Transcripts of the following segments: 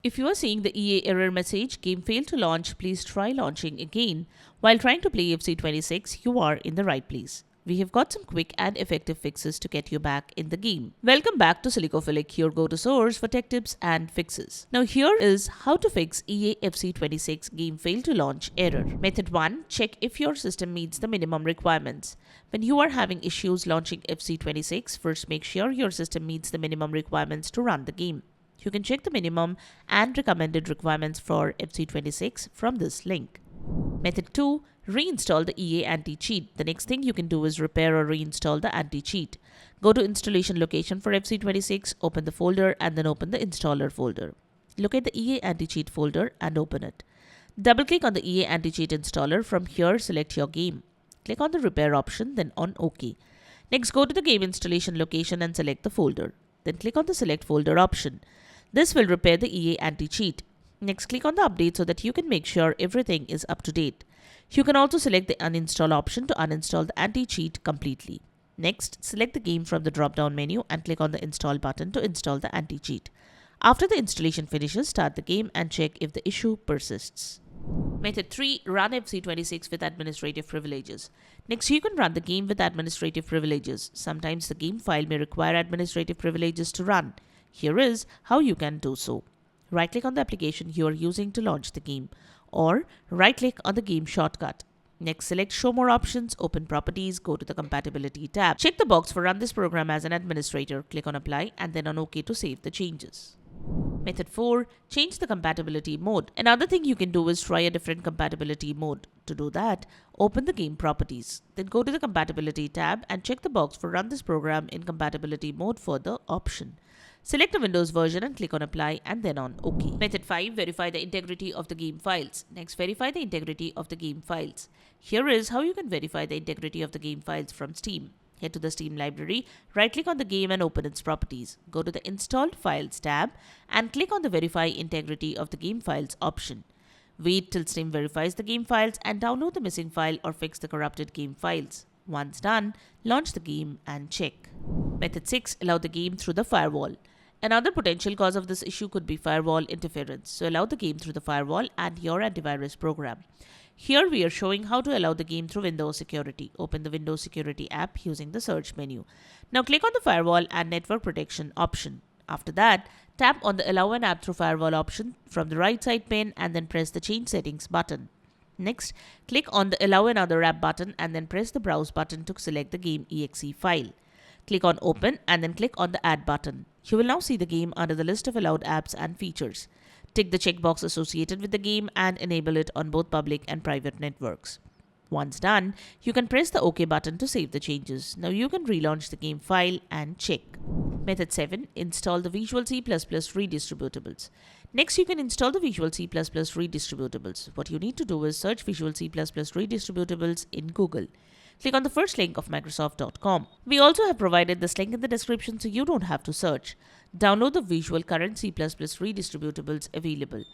If you are seeing the EA error message, game failed to launch, please try launching again. While trying to play FC26, you are in the right place. We have got some quick and effective fixes to get you back in the game. Welcome back to Silicophilic, your go-to source for tech tips and fixes. Now here is how to fix EA FC26 game failed to launch error. Method 1. Check if your system meets the minimum requirements. When you are having issues launching FC26, first make sure your system meets the minimum requirements to run the game. You can check the minimum and recommended requirements for FC26 from this link. Method 2. Reinstall the EA anti-cheat. The next thing you can do is repair or reinstall the anti-cheat. Go to installation location for FC26, open the folder and then open the installer folder. Locate the EA anti-cheat folder and open it. Double-click on the EA anti-cheat installer. From here, select your game. Click on the repair option, then on OK. Next, go to the game installation location and select the folder. Then click on the select folder option. This will repair the EA anti-cheat. Next, click on the update so that you can make sure everything is up to date. You can also select the uninstall option to uninstall the anti-cheat completely. Next, select the game from the drop-down menu and click on the install button to install the anti-cheat. After the installation finishes, start the game and check if the issue persists. Method 3. Run FC26 with administrative privileges. Next, you can run the game with administrative privileges. Sometimes the game file may require administrative privileges to run. Here is how you can do so. Right-click on the application you are using to launch the game, or right-click on the game shortcut. Next, select Show More Options, open Properties, go to the Compatibility tab. Check the box for Run this program as an administrator, click on Apply and then on OK to save the changes. Method 4. Change the compatibility mode. Another thing you can do is try a different compatibility mode. To do that, open the game properties. Then go to the Compatibility tab and check the box for Run this program in compatibility mode for the option. Select a Windows version and click on Apply and then on OK. Method 5. Verify the integrity of the game files. Next, verify the integrity of the game files. Here is how you can verify the integrity of the game files from Steam. Head to the Steam library, right-click on the game and open its properties. Go to the Installed Files tab and click on the Verify Integrity of the Game Files option. Wait till Steam verifies the game files and download the missing file or fix the corrupted game files. Once done, launch the game and check. Method 6. Allow the game through the firewall. Another potential cause of this issue could be firewall interference, so allow the game through the firewall and your antivirus program. Here we are showing how to allow the game through Windows Security. Open the Windows Security app using the search menu. Now click on the Firewall and Network Protection option. After that, tap on the Allow an app through firewall option from the right side pane and then press the Change Settings button. Next, click on the Allow another app button and then press the Browse button to select the game exe file. Click on Open and then click on the Add button. You will now see the game under the list of allowed apps and features. Tick the checkbox associated with the game and enable it on both public and private networks. Once done, you can press the OK button to save the changes. Now you can relaunch the game file and check. Method 7. Install the Visual C++ redistributables. Next, you can install the Visual C++ redistributables. What you need to do is search Visual C++ redistributables in Google. Click on the first link of Microsoft.com. We also have provided this link in the description so you don't have to search. Download the visual current C++ redistributables available.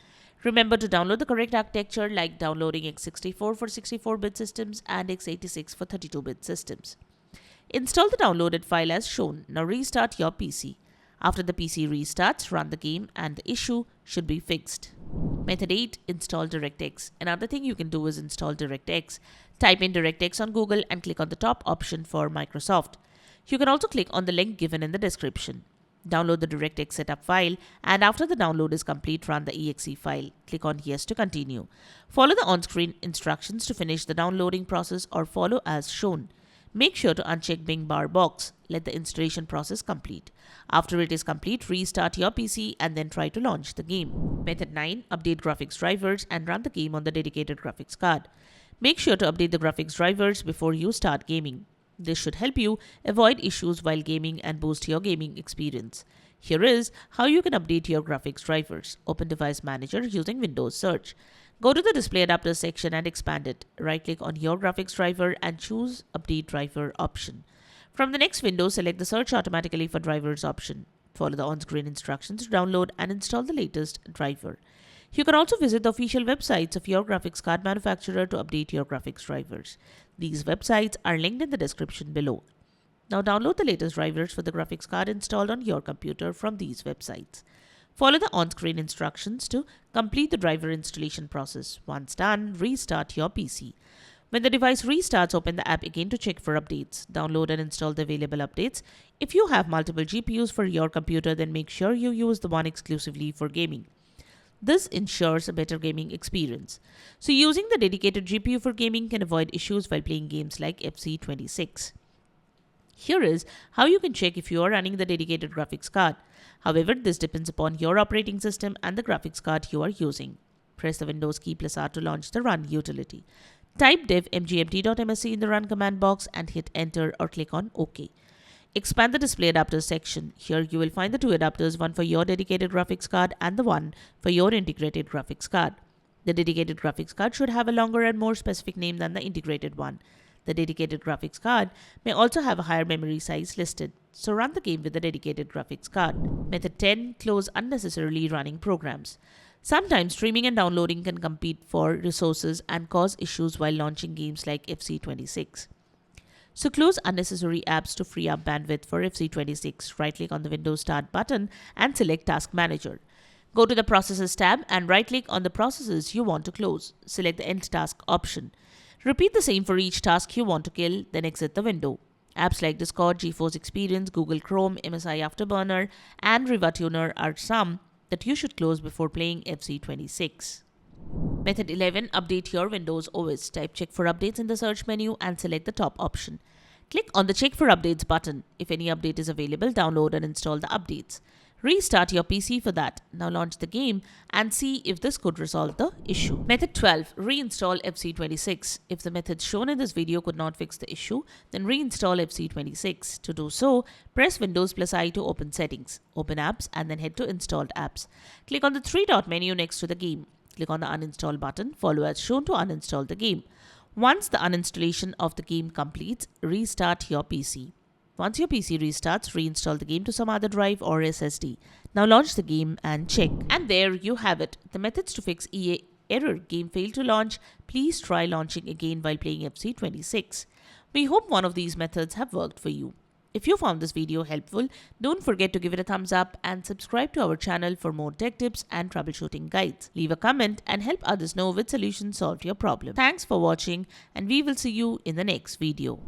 Remember to download the correct architecture like downloading x64 for 64-bit systems and x86 for 32-bit systems. Install the downloaded file as shown. Now restart your PC. After the PC restarts, run the game and the issue should be fixed. Method 8. Install DirectX. Another thing you can do is install DirectX. Type in DirectX on Google and click on the top option for Microsoft. You can also click on the link given in the description. Download the DirectX setup file and after the download is complete, run the exe file. Click on Yes to continue. Follow the on-screen instructions to finish the downloading process or follow as shown. Make sure to uncheck Bing bar box. Let the installation process complete. After it is complete, restart your PC and then try to launch the game. Method 9. Update graphics drivers and run the game on the dedicated graphics card. Make sure to update the graphics drivers before you start gaming. This should help you avoid issues while gaming and boost your gaming experience. Here is how you can update your graphics drivers. Open Device Manager using Windows Search. Go to the Display Adapters section and expand it. Right-click on your graphics driver and choose Update Driver option. From the next window, select the Search Automatically for Drivers option. Follow the on-screen instructions to download and install the latest driver. You can also visit the official websites of your graphics card manufacturer to update your graphics drivers. These websites are linked in the description below. Now download the latest drivers for the graphics card installed on your computer from these websites. Follow the on-screen instructions to complete the driver installation process. Once done, restart your PC. When the device restarts, open the app again to check for updates. Download and install the available updates. If you have multiple GPUs for your computer, then make sure you use the one exclusively for gaming. This ensures a better gaming experience. So using the dedicated GPU for gaming can avoid issues while playing games like FC26. Here is how you can check if you are running the dedicated graphics card. However, this depends upon your operating system and the graphics card you are using. Press the Windows key plus R to launch the Run utility. Type dev mgmt.msc in the Run command box and hit Enter or click on OK. Expand the display adapters section. Here you will find the two adapters, one for your dedicated graphics card and the one for your integrated graphics card. The dedicated graphics card should have a longer and more specific name than the integrated one. The dedicated graphics card may also have a higher memory size listed, so run the game with the dedicated graphics card. Method 10. Close unnecessarily running programs. Sometimes streaming and downloading can compete for resources and cause issues while launching games like FC26. So close unnecessary apps to free up bandwidth for FC26. Right-click on the Windows Start button and select Task Manager. Go to the Processes tab and right-click on the processes you want to close. Select the End Task option. Repeat the same for each task you want to kill, then exit the window. Apps like Discord, GeForce Experience, Google Chrome, MSI Afterburner, and RivaTuner are some that you should close before playing FC26. Method 11. Update your Windows OS. Type Check for Updates in the search menu and select the top option. Click on the Check for Updates button. If any update is available, download and install the updates. Restart your PC for that. Now launch the game and see if this could resolve the issue. Method 12. Reinstall FC26. If the methods shown in this video could not fix the issue, then reinstall FC26. To do so, press Windows plus I to open Settings. Open Apps and then head to Installed Apps. Click on the three-dot menu next to the game. Click on the Uninstall button. Follow as shown to uninstall the game. Once the uninstallation of the game completes, restart your PC. Once your PC restarts, reinstall the game to some other drive or SSD. Now launch the game and check. And there you have it. The methods to fix EA error game failed to launch. Please try launching again while playing FC26. We hope one of these methods have worked for you. If you found this video helpful, don't forget to give it a thumbs up and subscribe to our channel for more tech tips and troubleshooting guides. Leave a comment and help others know which solution solved your problem. Thanks for watching and we will see you in the next video.